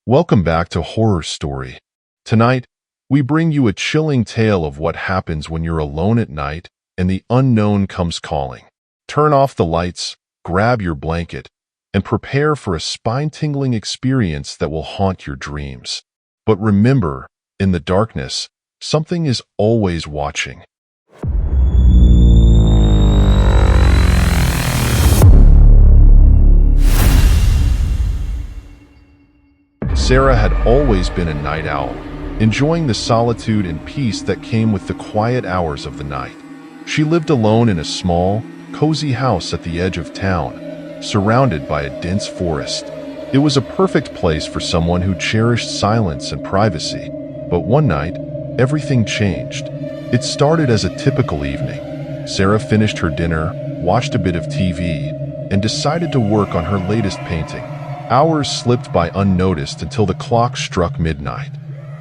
Welcome back to Horror Story. Tonight, we bring you a chilling tale of what happens when you're alone at night and the unknown comes calling. Turn off the lights, grab your blanket, and prepare for a spine-tingling experience that will haunt your dreams. But remember, in the darkness, something is always watching. Sarah had always been a night owl, enjoying the solitude and peace that came with the quiet hours of the night. She lived alone in a small, cozy house at the edge of town, surrounded by a dense forest. It was a perfect place for someone who cherished silence and privacy. But one night, everything changed. It started as a typical evening. Sarah finished her dinner, watched a bit of TV, and decided to work on her latest painting. Hours slipped by unnoticed until the clock struck midnight.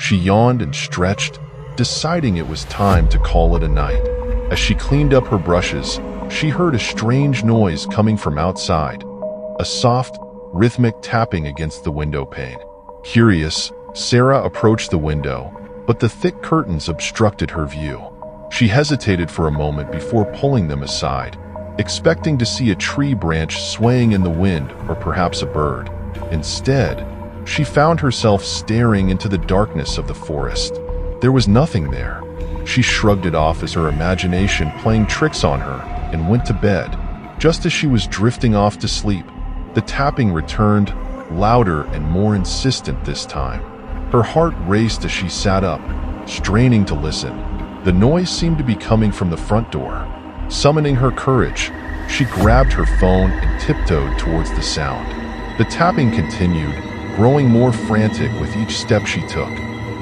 She yawned and stretched, deciding it was time to call it a night. As she cleaned up her brushes, she heard a strange noise coming from outside, a soft, rhythmic tapping against the window pane. Curious, Sarah approached the window, but the thick curtains obstructed her view. She hesitated for a moment before pulling them aside, expecting to see a tree branch swaying in the wind or perhaps a bird. Instead, she found herself staring into the darkness of the forest. There was nothing there. She shrugged it off as her imagination playing tricks on her and went to bed. Just as she was drifting off to sleep, the tapping returned, louder and more insistent this time. Her heart raced as she sat up, straining to listen. The noise seemed to be coming from the front door. Summoning her courage, she grabbed her phone and tiptoed towards the sound. The tapping continued, growing more frantic with each step she took.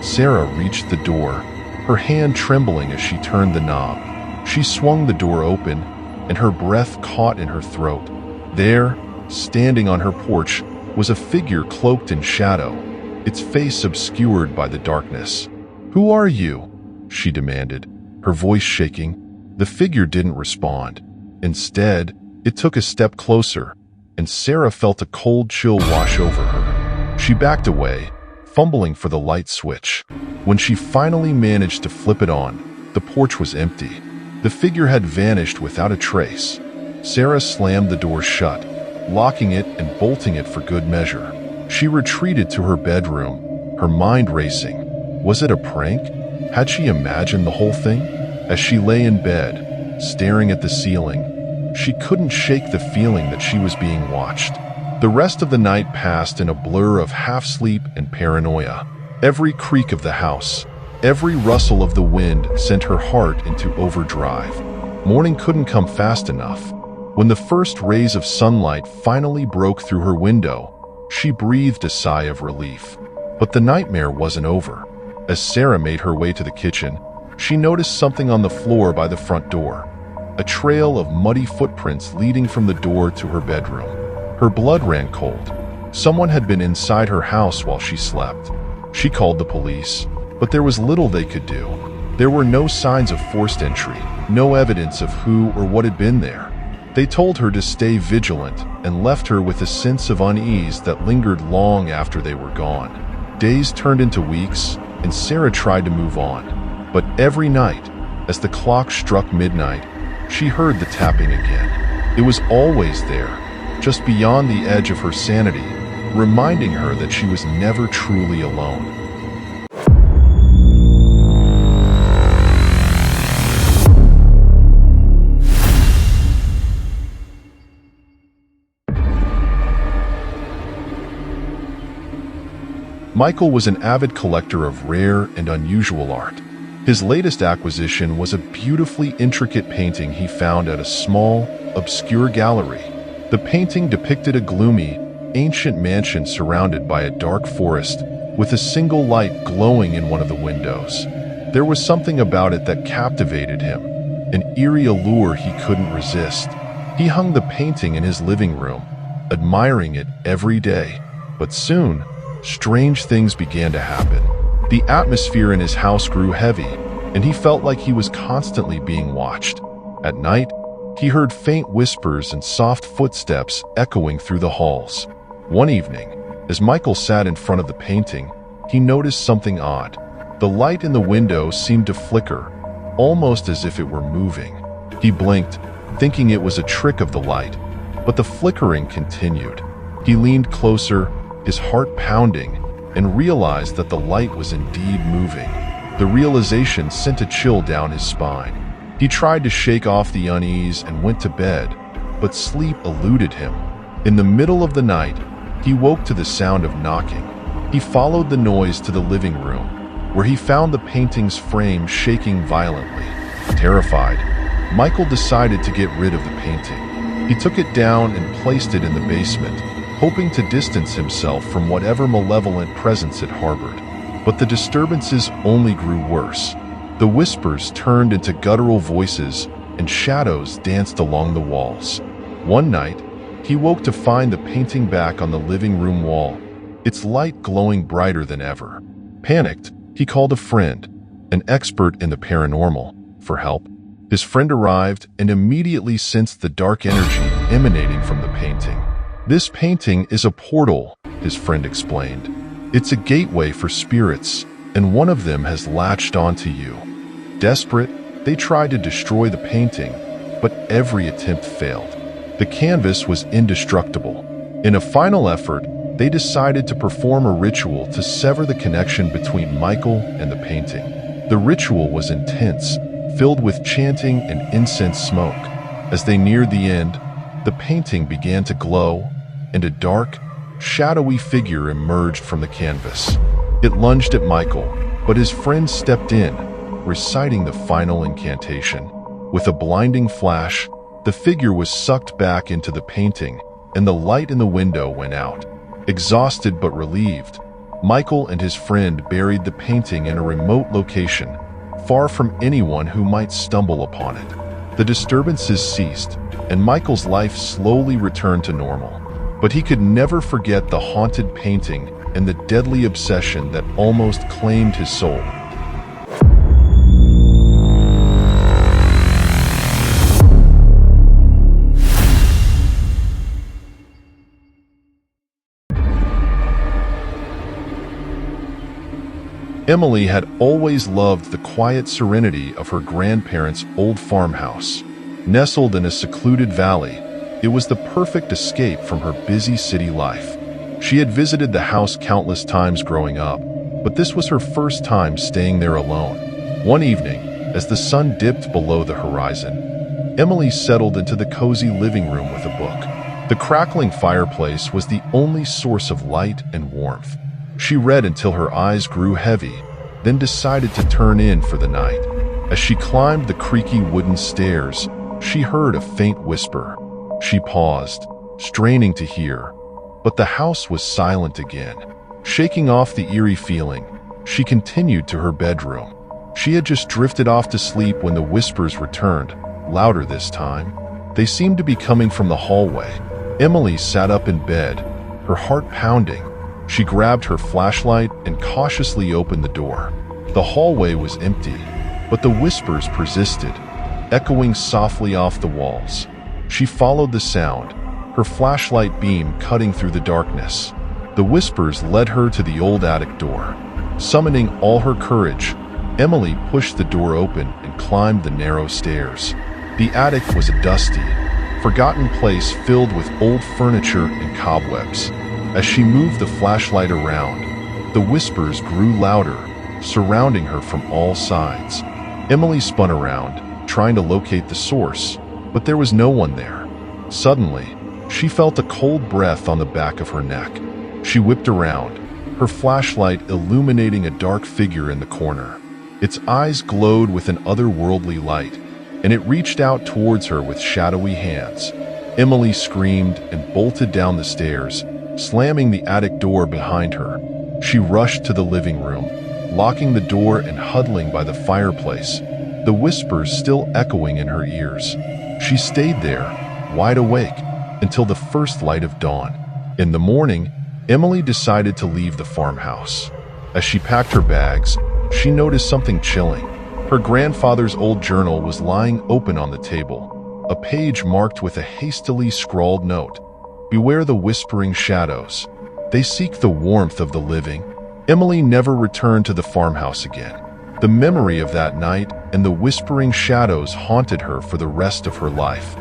Sarah reached the door, her hand trembling as she turned the knob. She swung the door open, and her breath caught in her throat. There, standing on her porch, was a figure cloaked in shadow, its face obscured by the darkness. "Who are you?" she demanded, her voice shaking. The figure didn't respond. Instead, it took a step closer, and Sarah felt a cold chill wash over her. She backed away, fumbling for the light switch. When she finally managed to flip it on, the porch was empty. The figure had vanished without a trace. Sarah slammed the door shut, locking it and bolting it for good measure. She retreated to her bedroom, her mind racing. Was it a prank? Had she imagined the whole thing? As she lay in bed, staring at the ceiling, she couldn't shake the feeling that she was being watched. The rest of the night passed in a blur of half-sleep and paranoia. Every creak of the house, every rustle of the wind sent her heart into overdrive. Morning couldn't come fast enough. When the first rays of sunlight finally broke through her window, she breathed a sigh of relief. But the nightmare wasn't over. As Sarah made her way to the kitchen, she noticed something on the floor by the front door. A trail of muddy footprints leading from the door to her bedroom. Her blood ran cold. Someone had been inside her house while she slept. She called the police, but there was little they could do. There were no signs of forced entry, no evidence of who or what had been there. They told her to stay vigilant and left her with a sense of unease that lingered long after they were gone. Days turned into weeks, and Sarah tried to move on. But every night, as the clock struck midnight, she heard the tapping again. It was always there, just beyond the edge of her sanity, reminding her that she was never truly alone. Michael was an avid collector of rare and unusual art. His latest acquisition was a beautifully intricate painting he found at a small, obscure gallery. The painting depicted a gloomy, ancient mansion surrounded by a dark forest, with a single light glowing in one of the windows. There was something about it that captivated him, an eerie allure he couldn't resist. He hung the painting in his living room, admiring it every day. But soon, strange things began to happen. The atmosphere in his house grew heavy, and he felt like he was constantly being watched. At night, he heard faint whispers and soft footsteps echoing through the halls. One evening, As Michael sat in front of the painting, he noticed something odd. The light in the window seemed to flicker, almost as if it were moving. He blinked, thinking it was a trick of the light, but the flickering continued. He leaned closer, his heart pounding, and realized that the light was indeed moving. The realization sent a chill down his spine. He tried to shake off the unease and went to bed, but sleep eluded him. In the middle of the night, he woke to the sound of knocking. He followed the noise to the living room, where he found the painting's frame shaking violently. Terrified, Michael decided to get rid of the painting. He took it down and placed it in the basement, hoping to distance himself from whatever malevolent presence it harbored. But the disturbances only grew worse. The whispers turned into guttural voices, and shadows danced along the walls. One night, he woke to find the painting back on the living room wall, its light glowing brighter than ever. Panicked, he called a friend, an expert in the paranormal, for help. His friend arrived and immediately sensed the dark energy emanating from the painting. "This painting is a portal," his friend explained. "It's a gateway for spirits, and one of them has latched onto you." Desperate, they tried to destroy the painting, but every attempt failed. The canvas was indestructible. In a final effort, they decided to perform a ritual to sever the connection between Michael and the painting. The ritual was intense, filled with chanting and incense smoke. As they neared the end, the painting began to glow, and a dark, shadowy figure emerged from the canvas. It lunged at Michael, but his friend stepped in, reciting the final incantation. With a blinding flash, the figure was sucked back into the painting, and the light in the window went out. Exhausted but relieved, Michael and his friend buried the painting in a remote location, far from anyone who might stumble upon it. The disturbances ceased, and Michael's life slowly returned to normal. But he could never forget the haunted painting and the deadly obsession that almost claimed his soul. Emily had always loved the quiet serenity of her grandparents' old farmhouse. Nestled in a secluded valley, it was the perfect escape from her busy city life. She had visited the house countless times growing up, but this was her first time staying there alone. One evening, as the sun dipped below the horizon, Emily settled into the cozy living room with a book. The crackling fireplace was the only source of light and warmth. She read until her eyes grew heavy, then decided to turn in for the night. As she climbed the creaky wooden stairs, she heard a faint whisper. She paused, straining to hear, but the house was silent again. Shaking off the eerie feeling, she continued to her bedroom. She had just drifted off to sleep when the whispers returned, louder this time. They seemed to be coming from the hallway. Emily sat up in bed, her heart pounding. She grabbed her flashlight and cautiously opened the door. The hallway was empty, but the whispers persisted, echoing softly off the walls. She followed the sound, her flashlight beam cutting through the darkness. The whispers led her to the old attic door. Summoning all her courage, Emily pushed the door open and climbed the narrow stairs. The attic was a dusty, forgotten place filled with old furniture and cobwebs. As she moved the flashlight around, the whispers grew louder, surrounding her from all sides. Emily spun around, trying to locate the source, but there was no one there. Suddenly, she felt a cold breath on the back of her neck. She whipped around, her flashlight illuminating a dark figure in the corner. Its eyes glowed with an otherworldly light, and it reached out towards her with shadowy hands. Emily screamed and bolted down the stairs, slamming the attic door behind her. She rushed to the living room, locking the door and huddling by the fireplace, the whispers still echoing in her ears. She stayed there, wide awake, until the first light of dawn. In the morning, Emily decided to leave the farmhouse. As she packed her bags, she noticed something chilling. Her grandfather's old journal was lying open on the table, a page marked with a hastily scrawled note. "Beware the whispering shadows. They seek the warmth of the living. Emily never returned to the farmhouse again. The memory of that night and the whispering shadows haunted her for the rest of her life.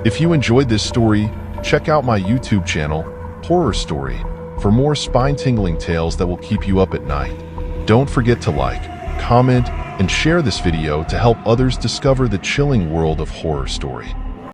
If you enjoyed this story, check out my YouTube channel, Horror Story, for more spine-tingling tales that will keep you up at night. Don't forget to like, comment, and share this video to help others discover the chilling world of Horror Story.